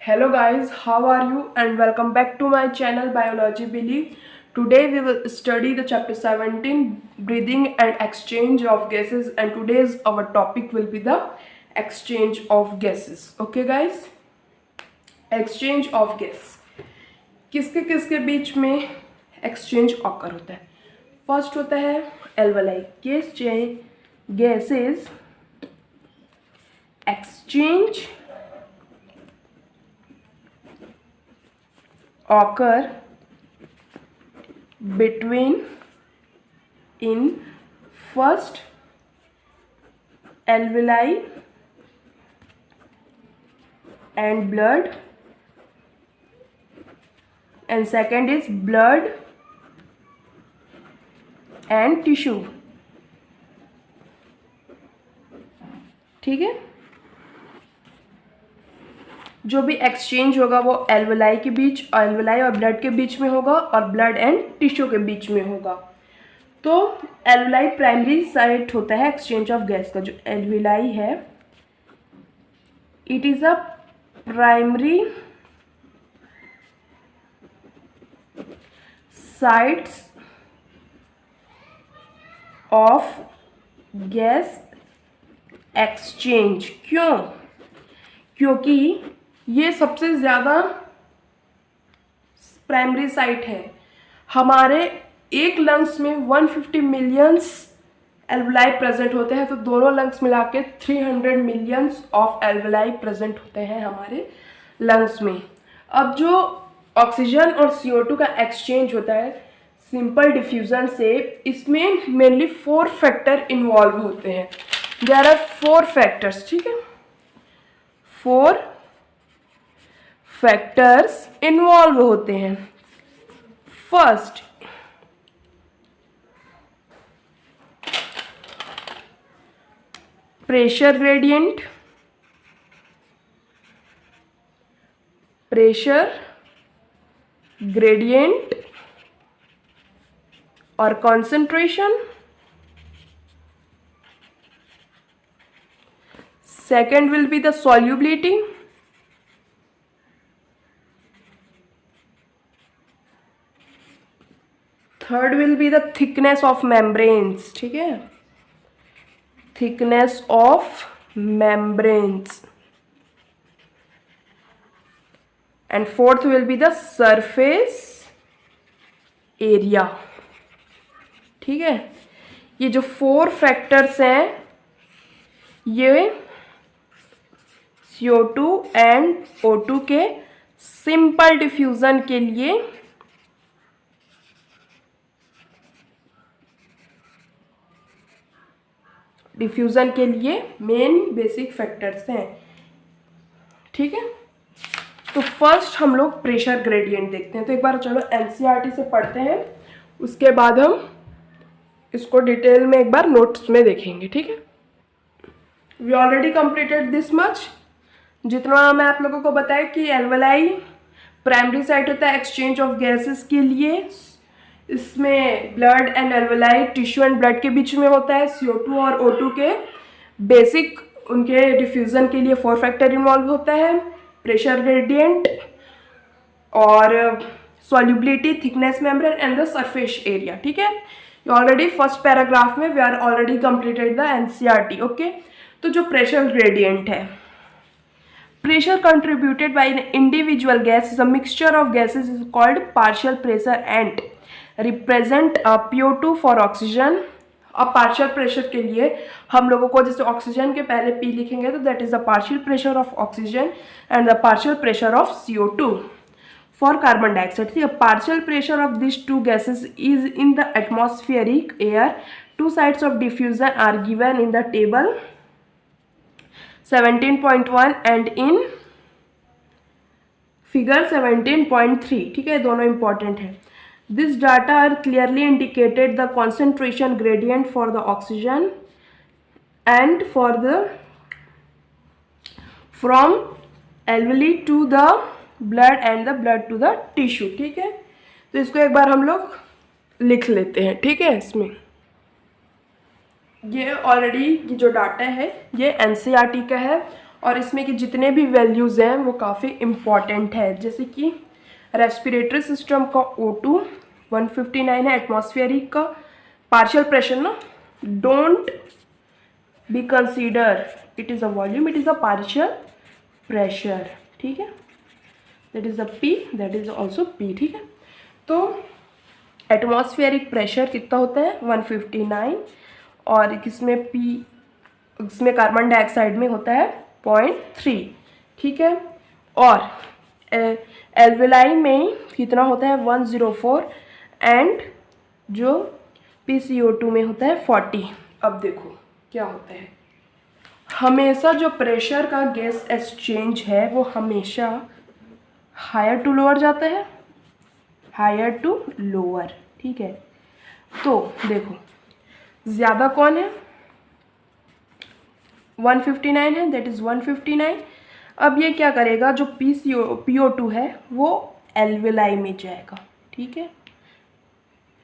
Hello guys, how are you and welcome back to my channel Biology Believe. Today we will study the chapter 17 breathing and exchange of gases, and today's our topic will be the exchange of gases. Okay guys, exchange of gas किसके किसके बीच में exchange occur होता है. First होता है alveoli gases exchange occur between in first alveoli and blood, and second is blood and tissue. ठीक है, जो भी एक्सचेंज होगा वो एल्वेलाई के बीच, एल्वेलाई और ब्लड के बीच में होगा और ब्लड एंड टिश्यू के बीच में होगा. तो एल्वेलाई प्राइमरी साइट होता है एक्सचेंज ऑफ गैस का. जो एल्वेलाई है it is a primary sites of gas exchange. क्यों? क्योंकि ये सबसे ज़्यादा प्राइमरी साइट है. हमारे एक लंग्स में 150 मिलियंस एल्वेलाई प्रेजेंट होते हैं, तो दोनों लंग्स मिला के 300 मिलियंस ऑफ एल्वेलाई प्रेजेंट होते हैं हमारे लंग्स में. अब जो ऑक्सीजन और CO2 का एक्सचेंज होता है सिंपल डिफ्यूज़न से, इसमें मेनली 4 फैक्टर इन्वॉल्व होते हैं. There are 4 factors. ठीक है, 4 फैक्टर्स इन्वॉल्व होते हैं. First, pressure gradient. Pressure gradient और concentration. Second will be the solubility. Third will be the thickness of membranes. ठीक है, thickness of membranes. And fourth will be the surface area. ठीक है, ये जो 4 फैक्टर्स हैं ये CO2 एंड O2 के सिंपल डिफ्यूज़न के लिए मेन बेसिक फैक्टर्स हैं. ठीक है, तो फर्स्ट हम लोग प्रेशर ग्रेडियंट देखते हैं. तो एक बार चलो NCERT से पढ़ते हैं, उसके बाद हम इसको डिटेल में एक बार नोट्स में देखेंगे. ठीक है, we already completed this much. जितना मैं आप लोगों को बताया कि एल्वेलाई प्राइमरी साइट होता है एक्सचेंज ऑफ गैसेस के लिए. इसमें blood and alveoli tissue and blood के बीच में होता है. CO2 और O2 के बेसिक उनके डिफ्यूज़न के लिए 4 फैक्टर इन्वॉल्व होता है. प्रेशर ग्रेडियंट और solubility, thickness membrane and the surface area. ठीक है, ये ऑलरेडी फर्स्ट पैराग्राफ में we are already completed the NCERT. Okay, तो जो प्रेशर ग्रेडियंट है, pressure contributed by an individual gas is a mixture of gases is called partial pressure and represent PO2 for oxygen. अब partial pressure के लिए हम लोगों को जैसे ऑक्सीजन के पहले P लिखेंगे तो that is the partial pressure of oxygen and the partial pressure of CO2 for carbon dioxide. ठीक है, partial pressure of this 2 gases is in the atmospheric air. 2 sides of diffusion are given in the table 17.1 and in figure 17.3. ठीक है, दोनों important है. This data are clearly indicated the concentration gradient for the oxygen and for the from alveoli to the blood and the blood to the tissue. ठीक है, तो इसको एक बार हम लोग लिख लेते हैं. ठीक है, इसमें ये ऑलरेडी ये जो डाटा है ये NCERT का है और इसमें के जितने भी वैल्यूज़ हैं वो काफ़ी इम्पॉर्टेंट है। जैसे कि रेस्पिरेटरी सिस्टम का O2 159 है, एटमॉस्फेरिक का पार्शियल प्रेशर ना, don't be consider it is a volume, it is a partial pressure, ठीक है, that is a P, that is also P, ठीक है। तो एटमॉस्फेरिक प्रेशर कितना होता है 159, और किसमें इसमें कार्बन डाइऑक्साइड में होता है 0.3, ठीक है। और एल्वेलाई में कितना होता है 104, एंड जो PCO2 में होता है 40। अब देखो क्या होता है, हमेशा जो प्रेशर का गैस एक्सचेंज है वो हमेशा हायर टू लोअर जाता है, हायर टू लोअर, ठीक है। तो देखो ज़्यादा कौन है 159 है, दैट इज़ 159। अब ये क्या करेगा, जो PO2 है वो एल्वेलाई में जाएगा, ठीक है।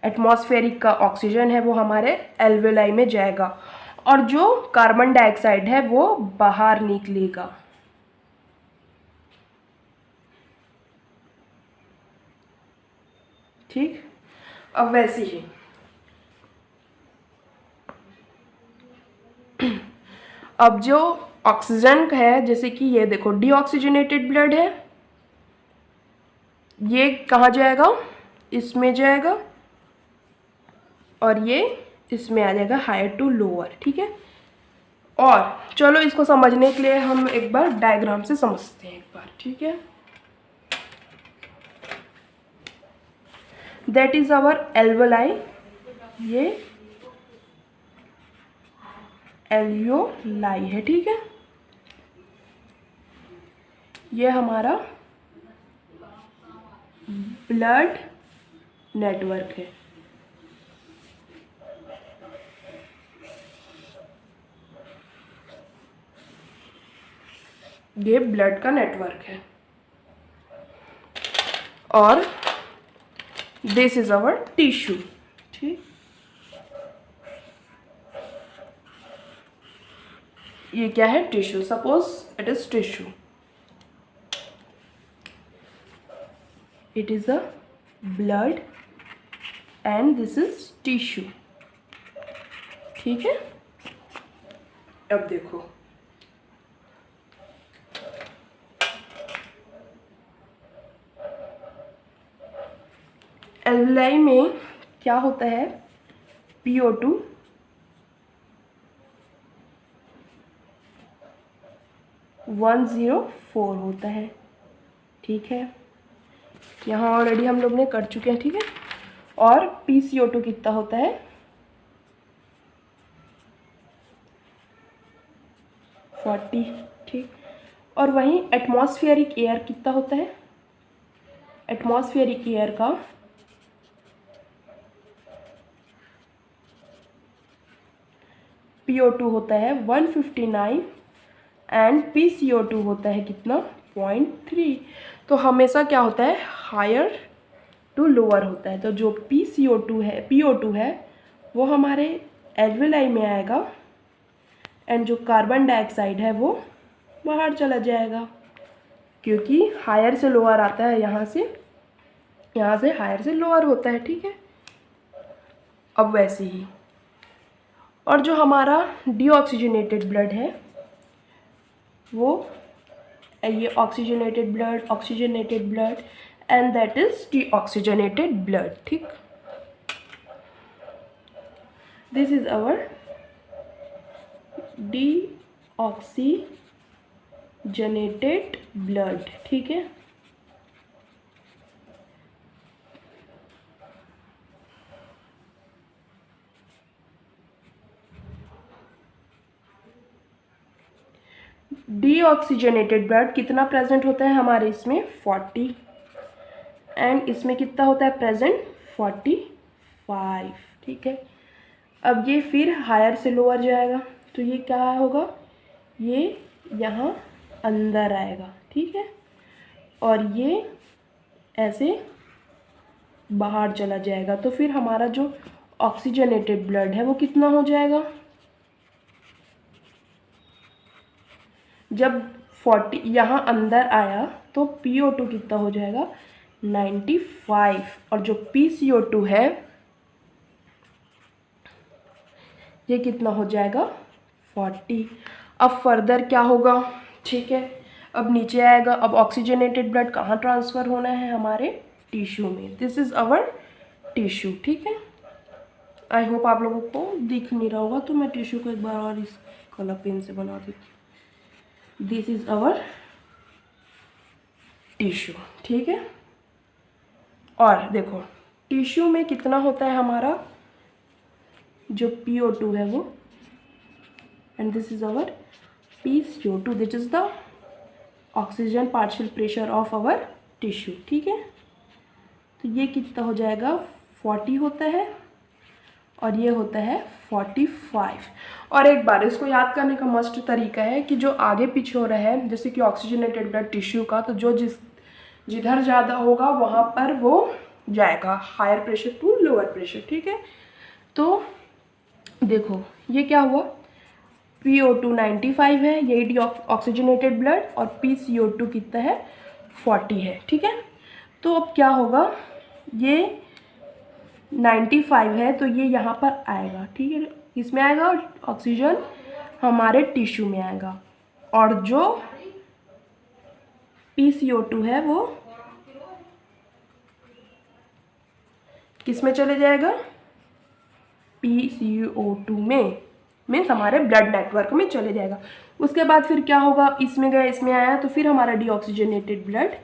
एटमॉस्फेरिक का ऑक्सीजन है वो हमारे एल्वेलाई में जाएगा, और जो कार्बन डाइऑक्साइड है वो बाहर निकलेगा, ठीक। अब वैसे ही अब जो ऑक्सीजन है, जैसे कि ये देखो डीऑक्सीजनेटेड ब्लड है, ये कहाँ जाएगा, इसमें जाएगा, और ये इसमें आ जाएगा हायर टू लोअर, ठीक है। और चलो इसको समझने के लिए हम एक बार डायग्राम से समझते हैं एक बार, ठीक है। दैट इज आवर एल्वेलाई, ये एल्वियोलाई है, ठीक है। ये हमारा ब्लड नेटवर्क है, ये ब्लड का नेटवर्क है, और दिस इज आवर टिश्यू, ठीक। ये क्या है, tissue, suppose it is tissue, it is a blood and this is tissue, ठीक है। अब देखो एल्वेलाई में क्या होता है, PO2 104 होता है, ठीक है। यहाँ ऑलरेडी हम लोग ने कर चुके हैं, ठीक है। और PCO2 कितना होता है 40, ठीक। और वहीं एटमॉस्फेरिक एयर कितना होता है, एटमॉस्फेरिक एयर का PO2 होता है 159 एंड PCO2 होता है कितना 0.3। तो हमेशा क्या होता है, हायर टू लोअर होता है। तो जो PO2 है वो हमारे एल्वेलाई में आएगा, एंड जो कार्बन डाइऑक्साइड है वो बाहर चला जाएगा, क्योंकि हायर से लोअर आता है, यहाँ से हायर से लोअर होता है, ठीक है। अब वैसे ही, और जो हमारा डीऑक्सीजनेटेड ब्लड है वो ये oxygenated blood and that is deoxygenated blood, ठीक। This is our deoxygenated blood, ठीक है। डीऑक्सीजनेटेड ब्लड कितना प्रेजेंट होता है हमारे इसमें 40, एंड इसमें कितना होता है प्रेजेंट 45, ठीक है। अब ये फिर हायर से लोअर जाएगा, तो ये क्या होगा, ये यहाँ अंदर आएगा, ठीक है, और ये ऐसे बाहर चला जाएगा। तो फिर हमारा जो ऑक्सीजनेटेड ब्लड है वो कितना हो जाएगा, जब 40 यहाँ अंदर आया तो PO2 कितना हो जाएगा 95, और जो PCO2 है ये कितना हो जाएगा 40। अब फर्दर क्या होगा, ठीक है, अब नीचे आएगा। अब ऑक्सीजनेटेड ब्लड कहाँ ट्रांसफ़र होना है, हमारे टिश्यू में। दिस इज़ आवर टिश्यू, ठीक है। आई होप आप लोगों को दिख नहीं रहा होगा, तो मैं टिश्यू को एक बार और इस कलर पेन से बना देती हूँ। दिस इज़ आवर टिश्यू, ठीक है। और देखो टिश्यू में कितना होता है हमारा जो PO2 है वो, and this is our PCO2, this is the oxygen partial pressure of our tissue, ठीक है। तो ये कितना हो जाएगा 40 होता है, और ये होता है 45। और एक बार इसको याद करने का मस्ट तरीका है कि जो आगे पीछे हो रहा है, जैसे कि ऑक्सीजनेटेड ब्लड टिश्यू का, तो जो जिधर ज़्यादा होगा वहाँ पर वो जाएगा higher pressure to lower pressure, ठीक है। तो देखो ये क्या हुआ, PO2 95 है, यही ऑक्सीजनेटेड ब्लड, और PCO2 कितना है 40 है, ठीक है। तो अब क्या होगा, ये 95 है तो ये यहाँ पर आएगा, ठीक है, इसमें आएगा, ऑक्सीजन हमारे टिश्यू में आएगा, और जो PCO2 है वो किस में चले जाएगा, PCO2 में, मीन्स हमारे ब्लड नेटवर्क में चले जाएगा। उसके बाद फिर क्या होगा, इसमें गया, इसमें आया, तो फिर हमारा डीऑक्सीजनेटेड ब्लड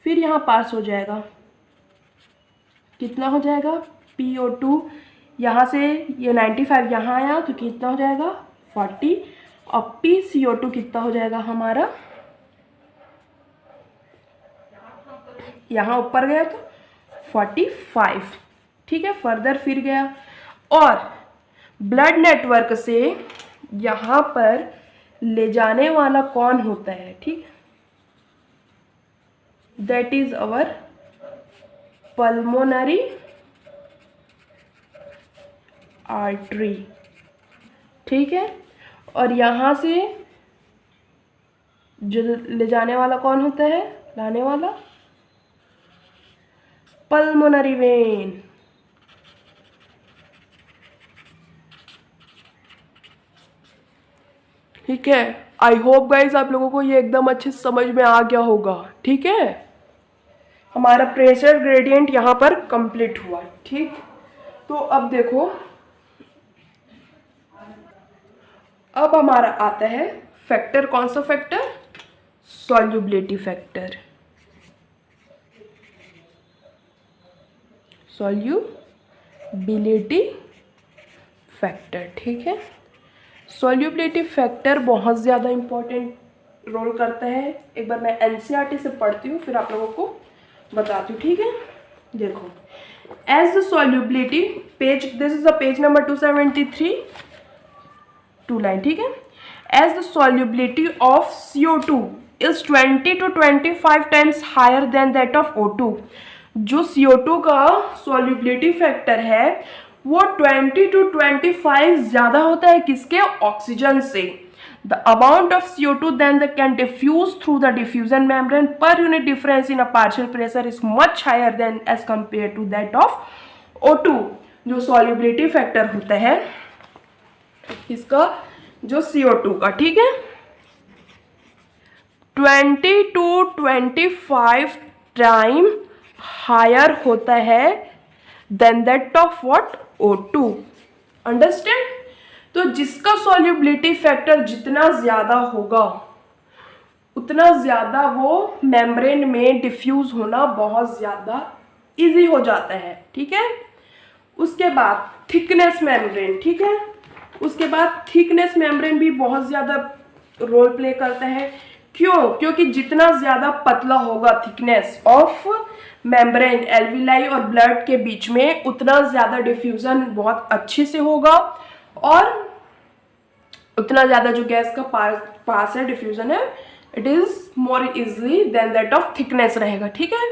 फिर यहाँ पास हो जाएगा, कितना हो जाएगा PO2, यहाँ से ये 95 यहाँ आया तो कितना हो जाएगा 40, और PCO2 कितना हो जाएगा हमारा, यहाँ ऊपर गया तो 45, ठीक है। फर्दर फिर गया, और ब्लड नेटवर्क से यहाँ पर ले जाने वाला कौन होता है, ठीक, that is our pulmonary artery, ठीक है। और यहाँ से जो ले जाने वाला कौन होता है, लाने वाला पल्मोनरी वेन, ठीक है। आई होप गाइज आप लोगों को ये एकदम अच्छे समझ में आ गया होगा, ठीक है। हमारा प्रेशर ग्रेडियंट यहाँ पर कंप्लीट हुआ, ठीक। तो अब देखो, अब हमारा आता है फैक्टर, कौन सा factor, solubility factor, solubility factor, ठीक है। सॉल्युबिलिटी फैक्टर बहुत ज़्यादा इम्पोर्टेंट रोल करता है। एक बार मैं NCERT से पढ़ती हूँ, फिर आप लोगों को बताती हूँ, ठीक है। देखो, as the solubility, page, this is the page number 273, 2 line, ठीक है। As the solubility of CO2 is 20 to 25 times higher than that of O2, जो CO2 का सॉल्युबिलिटी फैक्टर है वो 20 to 25 ज़्यादा होता है किसके, ऑक्सीजन से। The amount of CO2 then that can diffuse through the diffusion membrane per unit difference in a partial pressure is much higher than as compared to that of O2, जो solubility factor होता है इसका, जो CO2 का, ठीक है, 20 to 25 time higher होता है than that of what, O2, understand. तो जिसका सॉल्युबिलिटी फैक्टर जितना ज़्यादा होगा उतना ज़्यादा वो मेम्ब्रेन में डिफ्यूज़ होना बहुत ज़्यादा इजी हो जाता है, ठीक है। उसके बाद थिकनेस मेम्ब्रेन, ठीक है, उसके बाद थिकनेस मेम्ब्रेन भी बहुत ज़्यादा रोल प्ले करता है। क्यों, क्योंकि जितना ज़्यादा पतला होगा थिकनेस ऑफ मेम्ब्रेन एल्विलाई और ब्लड के बीच में, उतना ज़्यादा डिफ्यूज़न बहुत अच्छे से होगा, और उतना ज़्यादा जो गैस का पास है, डिफ्यूज़न है, it is more easily than that of thickness रहेगा, ठीक है।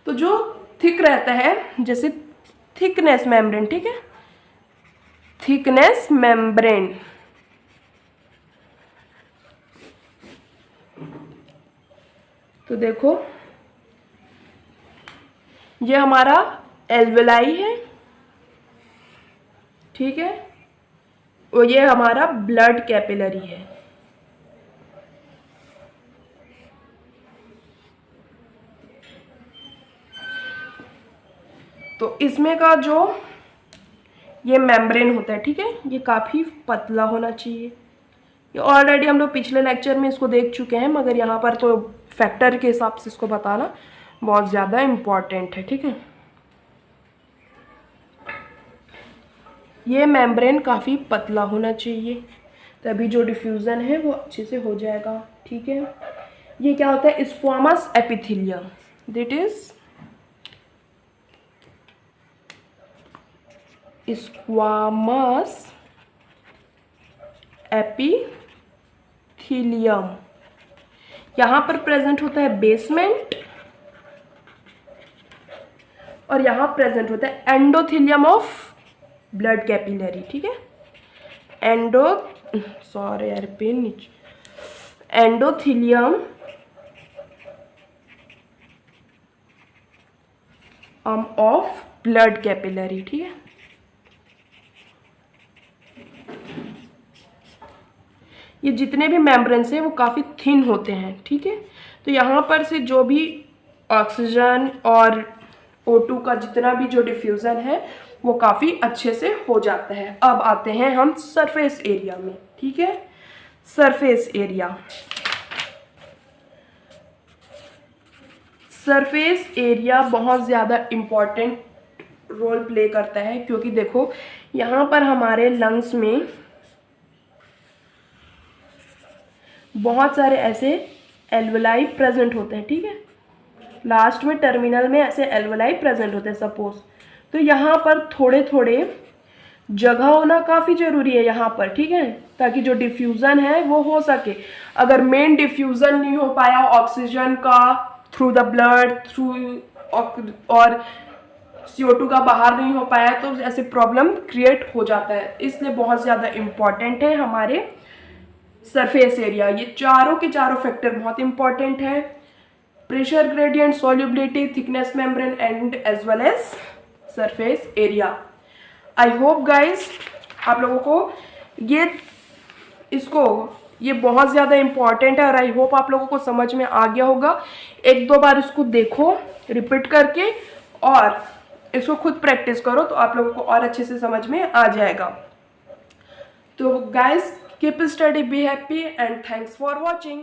तो जो थिक रहता है, जैसे थिकनेस मेम्ब्रेन, ठीक है, थिकनेस मेम्ब्रेन, तो देखो ये हमारा एल्वेलाई है, ठीक है, और ये हमारा ब्लड कैपिलरी है। तो इसमें का जो ये मेम्ब्रेन होता है, ठीक है, ये काफ़ी पतला होना चाहिए। ये ऑलरेडी हम लोग पिछले लेक्चर में इसको देख चुके हैं, मगर यहाँ पर तो फैक्टर के हिसाब से इसको बताना बहुत ज़्यादा इम्पॉर्टेंट है, ठीक है। ये मेम्ब्रेन काफ़ी पतला होना चाहिए, तभी जो डिफ्यूज़न है वो अच्छे से हो जाएगा, ठीक है। ये क्या होता है, squamous epithelium, that is squamous epithelium. यहाँ पर प्रेजेंट होता है बेसमेंट और यहाँ प्रेजेंट होता है एंडोथेलियम ऑफ ब्लड कैपिलरी, ठीक है। एंडोथेलियम ऑफ ब्लड कैपिलरी, ठीक है। ये जितने भी मेम्ब्रेन्स हैं वो काफ़ी थिन होते हैं, ठीक है। तो यहाँ पर से जो भी ऑक्सीजन और O2 का जितना भी जो डिफ्यूज़न है वो काफ़ी अच्छे से हो जाता है। अब आते हैं हम सरफेस एरिया में, ठीक है। सरफेस एरिया, सरफेस एरिया बहुत ज़्यादा इम्पॉर्टेंट रोल प्ले करता है, क्योंकि देखो यहाँ पर हमारे लंग्स में बहुत सारे ऐसे एल्वेलाई प्रेजेंट होते हैं, ठीक है। लास्ट में टर्मिनल में ऐसे एल्वेलाई प्रेजेंट होते हैं सपोज। तो यहाँ पर थोड़े थोड़े जगह होना काफ़ी ज़रूरी है यहाँ पर, ठीक है, ताकि जो डिफ्यूज़न है वो हो सके। अगर मेन डिफ्यूज़न नहीं हो पाया ऑक्सीजन का थ्रू द ब्लड थ्रू और CO2 का बाहर नहीं हो पाया तो ऐसे प्रॉब्लम क्रिएट हो जाता है। इसलिए बहुत ज़्यादा इम्पॉर्टेंट है हमारे सरफेस एरिया। ये चारों के चारों फैक्टर बहुत इंपॉर्टेंट है, pressure gradient, solubility, thickness membrane and as well as surface area. I hope guys आप लोगों को ये बहुत ज़्यादा इम्पॉर्टेंट है और आई होप आप लोगों को समझ में आ गया होगा। एक दो बार इसको देखो रिपीट करके और इसको खुद प्रैक्टिस करो तो आप लोगों को और अच्छे से समझ में आ जाएगा। तो guys keep study, be happy and thanks for watching.